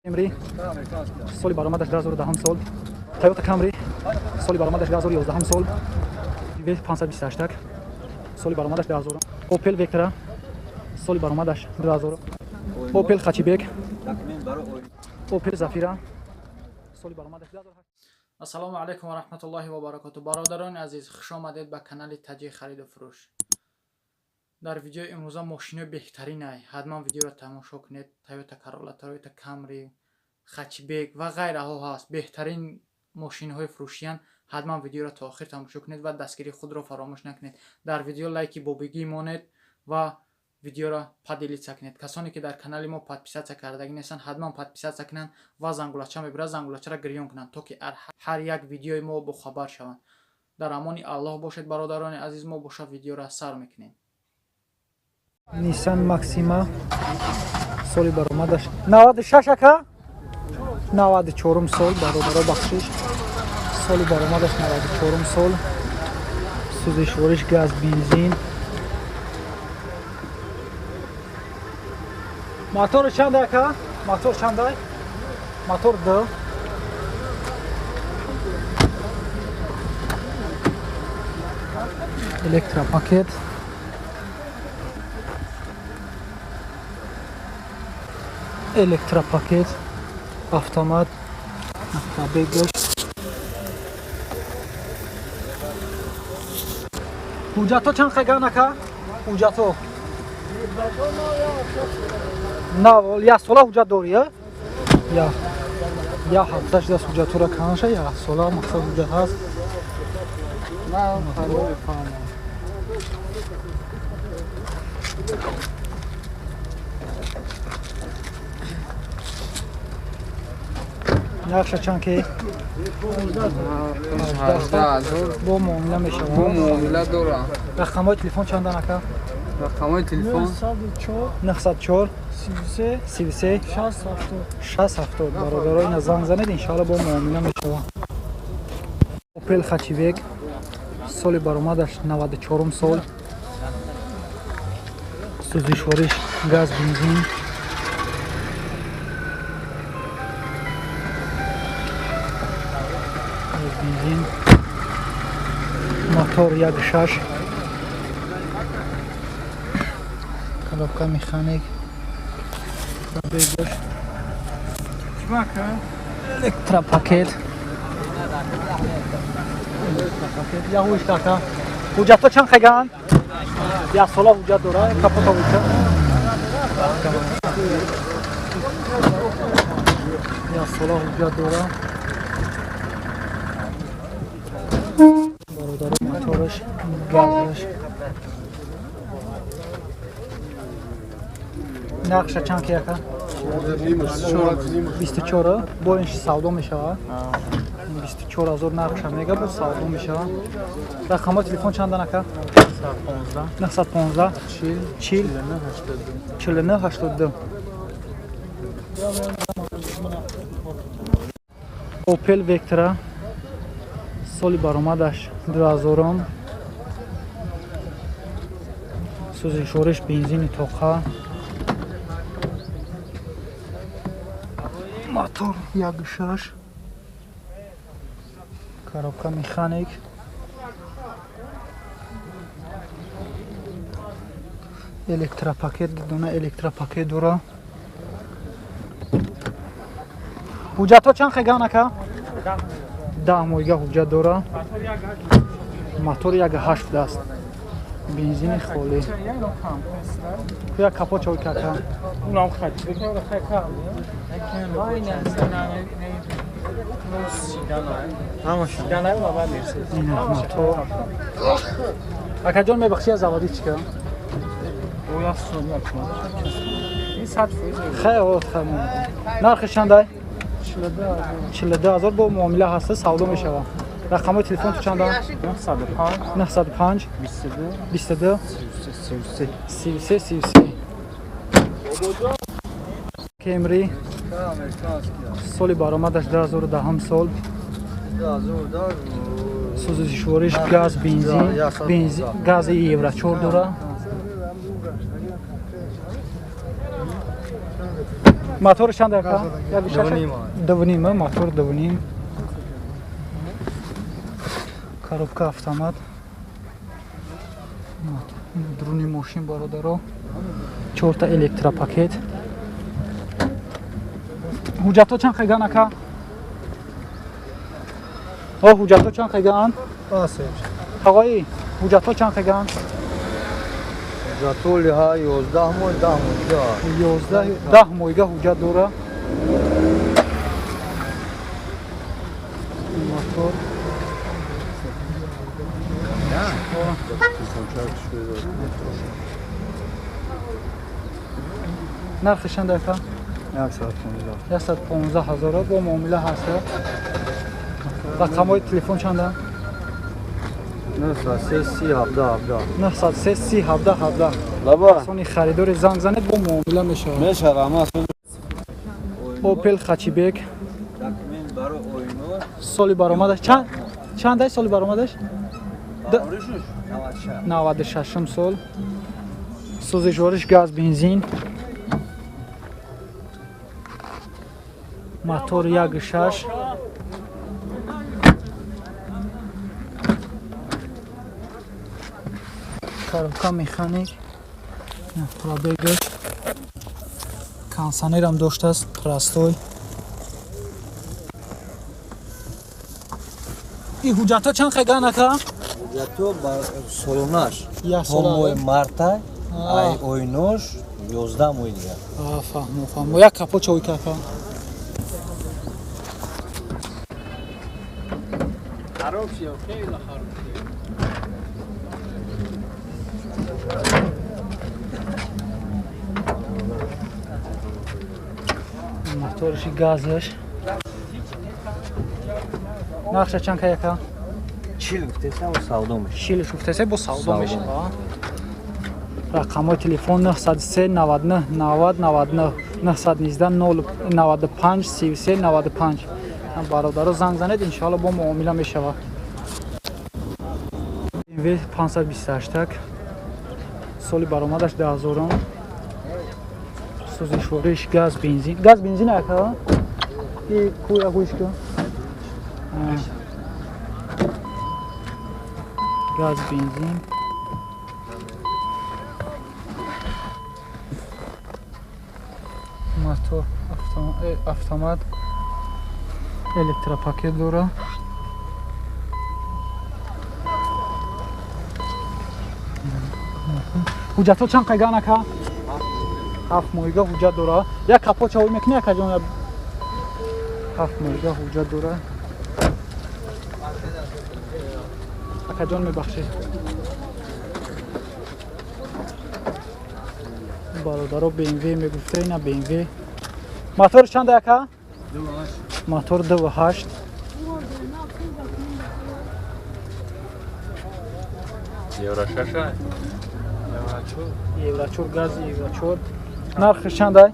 Camry соли баромадаш 2010 сол. Toyota Camry соли баромадаш 2011 сол. V528 соли баромадаш 2000. Opel Vectra соли баромадаш 2000. Opel Hatchback Opel Zafira соли баромадаш 2008. ассалому алайкум ва раҳматуллоҳи ва баракату. бародарони азиз, хуш омадед ба канали Таҷи хариду фурӯш. дар видеои имрӯза мошинои беҳтаринай ҳатман видеоро тамошо кунед. Toyota Corolla, Toyota Camry, Hatchback ва ғайраҳо ҳаст. беҳтарин мошинҳои фурӯшиянд. ҳатман видеоро то охир тамошо кунед ва дастгирии худро фаромӯш накунед. дар видео лайки бобигӣ монед ва видеоро падилица кунед. касоне ки дар канали мо подписатсия кардаги нестанд, ҳатман подписатсия кунанд ва зангулача мебирад, зангулачаро гирён кунанд, то ки ҳар як видеои мо бохабар шаванд. дар амони Аллоҳ бошед бародарони азиз. мо боша видеоро сар мекунем. Nissan Maxima соли баромадаш 96 ака 94 сол. бародаро бахшиш соли баромадаш 94 сол. сӯзишвориш газ бензин. мотор чанд ака? мотор чандай? мотор 2. электропакет. электропакет, автомат, автобегош. ҳуҷҷато чанд хаган ака? ҳуҷҷато навол як сола ҳуҷҷат дори я ҳафташ даст ҳуҷҷатора канша як сола мақсад ҳуҷҷат ҳаст. нақша чанд ки? 18000 бо муомила мешавад. бо муомила дорам. рақамҳои телефон чандан ака? рақамҳои телефон 94 33 6070. бародарои на занг занед, иншоалло бо муомила мешавад. Opel Hatchback соли баромадаш 94 сол. сӯзишвориш газ бензин. бензин. мотор 1.6. коробка механик. Бегош. электропакет. Я ҳуҷҷата. ҳуҷҷато чанд хаган? як сола ҳуҷҷат дора. капота ҳуҷҷат. як сола ҳуҷҷат дора. бародаро мотораш газаш. нақша чанд ки ака? 24. бо ин савдо мешавад. 24000 нақша мега бо савдо мешавад. рақамҳои телефон чандан ака? 915 40 49 82. Opel Vectra соли баромадаш 2000. сӯзишвориш бензини тоқа. мотор 1.6. коробка механик. электропакет дона электропакет дора. ҳуҷҷато чанд хаган ака? 10 моҳига ҳуҷҷат дора. мотор 1.8 даст. бензини холӣ. як капот чой ака? мотор. акаҷон мебахши аз заводӣ чика? нархи чандай? 42000 бо муомила ҳаста, савдо мешавад. рақамҳои телефон чанда? 905 22 33 33. Camry соли баромадаш 2010 сол. сӯзишвориш газ бензин. гази евро 4 дора. мотор чанд ака? Довним. Довним, мотор довним. Коробка автомат. Друни машин бародаро. 4 та электропакет. ҳуҷҷатҳо чанд қайган ака? ҳуҷҷатҳо чанд қайган? Ағои, ҳуҷҷатҳо чанд қайган? Ҳуҷҷатҳо лиҳа 11 моҳ 10 моҳ. 10 моҳига ҳуҷҷат дора. Мотор. нархи чанд ака? 115 000 бо муомила ҳаст. рақамҳои телефон чанда? 903 30 17 17. касони харидори занг занед бо муомила мешавад. опел хачибек соли баромадаш чандай соли баромадаш? 96 сол. сӯзишвориш газ бензин. мотор 1.6. коробка механик. пробегаш. кондиционерам доштааст простой. и ҳуҷҷатҳо чанд қайган ака? ҳуҷҷатҳо бар солонаш Як сола. моҳи марта ай ойнош 11 моҳи дигар. фаҳмо як капо чойка ака. моториши газаш. нархша чанд ака? 40 гуфтеса ва савдо мешавад. 40 гуфтеса бо савдо мешавад. рақамҳои телефон 903 99 90 99 919 095 33 95. бародаро занг занед, иншоалло бо муомила мешавад. BMW 528 соли баромадаш 2000. сӯзишвориш газ бензин. газ бензин ака? и кӯя гӯшка? газ бензин. мотор автомат. электропакет дора. ҳуҷҷатҳо чанд қайган ака? 7 моҳига ҳуҷҷат дора. як капо чавои мекунӣ акаҷон? 7 моҳига ҳуҷҷат дора. акаҷон мебахшед. бародаро BMW мегуфта, ина BMW. мотор чанд ака? 2.8. мотор 2.8. Евро 6. евро 4 газ евро 4. нархи чандай?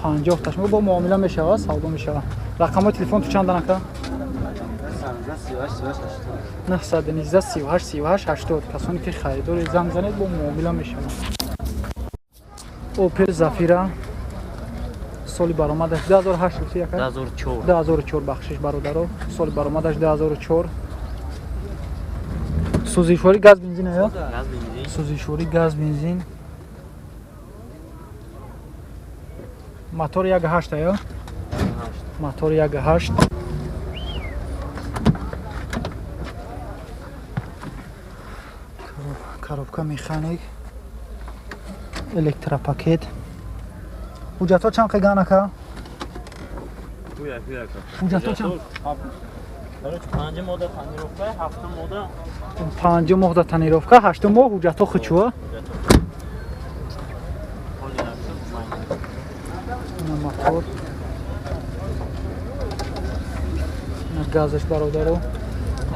50 таш. бо муомила мешавад, савдо мешавад. рақамҳои телефон ту чандан ака? 919 38 38 80. касоне ки харидори занг занед бо муомила мешавад. опел зафира соли баромадаш 2008 гуфти ака? 2004. 2004 бахшиш бародаро. соли баромадаш 2004. сӯзишвори газ бензин аё? Газ бензин. сӯзишвори газ бензин. мотор 1.8 аё? мотор 1.8. коробка механик. электропакет. ҳуҷҷатҳо чанд қайган ака? ҳуҷҷатҳо чанд? 5 моҳ танировка, 7 моҳ. 5 моҳ да танировка, 8 моҳ ҳуҷҷатҳо хучуа. ина мотор. ина газаш бародаро.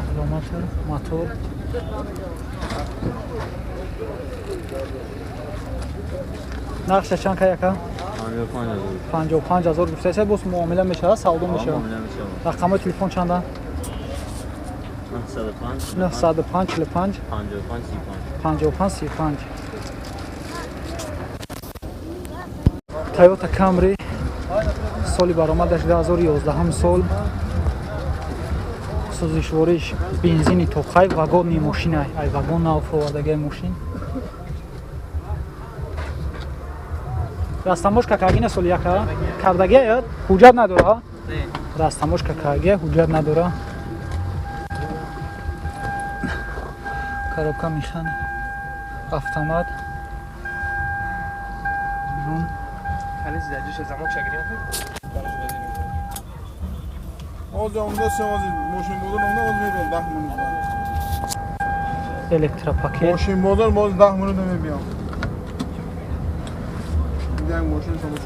аломатар, мотор. нархша чанд ака? 55 000 гуфтаиса, боз муомила мешавад, савдо мешавад. рақамҳои телефон чанда? 905 45 55 35. Toyota Camry соли баромадаш 2011 сол. Сӯзишвориш бензини тоқай, вагони мошина, ай вагон нафровардаги мошин. Растаможка кагина соли яка кардаги аяд ҳуҷҷат надора. Растаможка каги ҳуҷҷат надора. Коробка механи автомат. Бирун электропакет. ماشین بازار باز 10 minut نمیام. دیگه ماشین شما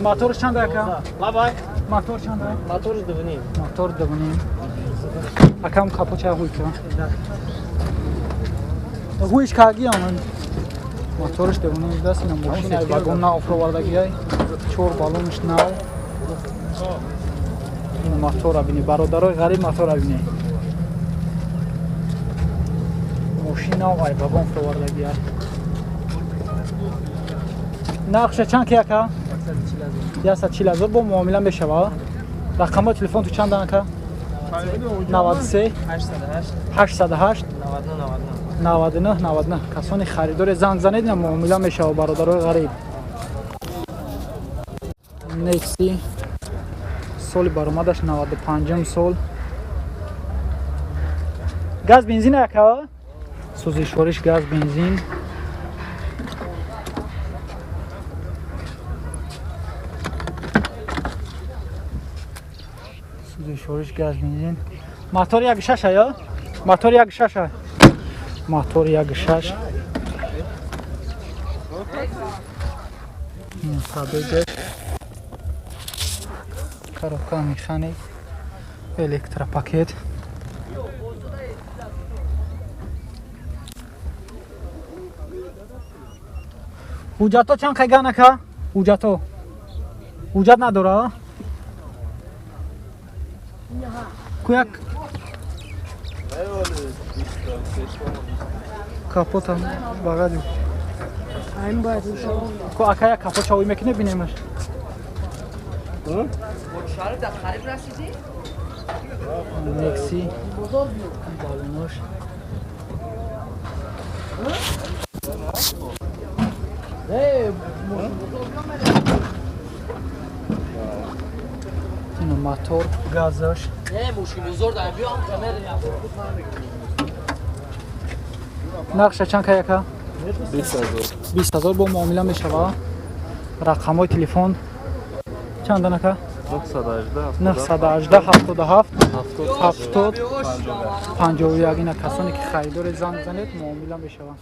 Моторш чанд ака? Бабай. Мотор чанд? Мотор дубним. Мотор дабунем. Акам капоча ҳуйка. Ҳуйш каги аман. Моторш дабунем даст на машина вагон на офровардагиай. 4 балонш нав. ин мотор абини бародарои ғариб мотор абини. Машина ай вагон офровардагиай. нақша чанд ки ака? 140,000 бо муомила мешава. Рақамои телефон ту чанд ака? 93 808 99 99. Касони харидори занг занед на муомила мешава бародарои ғариб. Nexi соли баромадаш 95 сол. Газ бензин ака? Сӯзишвориш газ бензин. Сӯзишвориш газ бензин. Мотор 1.6 ая? Мотор 1.6. Мотор 1.6. Пробег. Коробка механик. Электропакет. ҳуҷҷато чанд қайган ака? ҳуҷҷато. ҳуҷҷат надора? Куяк капота багади. Ко акая капот чавӣ мекуне бинемаш. Nexi балонош. Ин мотор газаш. нақша чанд каяка? 20,000 бо муомила мешава. рақамои телефон чанд ака? 918 77 70 51. Ина касоне ки харидори занг занед муомила мешаванд.